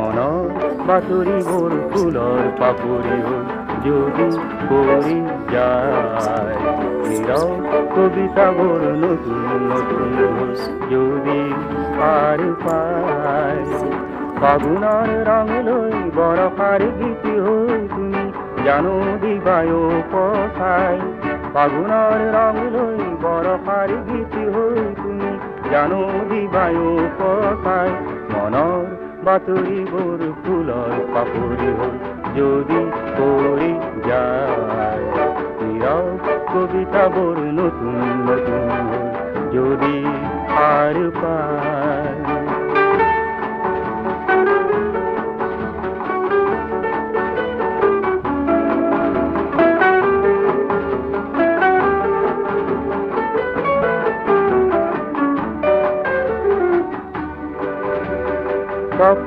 মনৰ বাতৰি বোৰ ফুলৰ পাপৰি হ'ল যদি পৰি যায় নীৰৱ কবিতাবোৰ নতুন নতুন হ'ল যদি পাৰ পায় ফাগুনৰ ৰং লৈ বৰষাৰ গীত হৈ তুমি জানো দিবায়ো পঠাই ফাগুনৰ ৰং লৈ বৰষাৰ গীত হৈ তুমি জানো দিবায়ো পঠাই মনৰ বাতৰিবোৰ ফুলৰ পাপৰি হ'ল যদি পৰি যায় নীৰৱ কবিতাবোৰ নতুন নতুন হ'ল যদি পাৰ পায়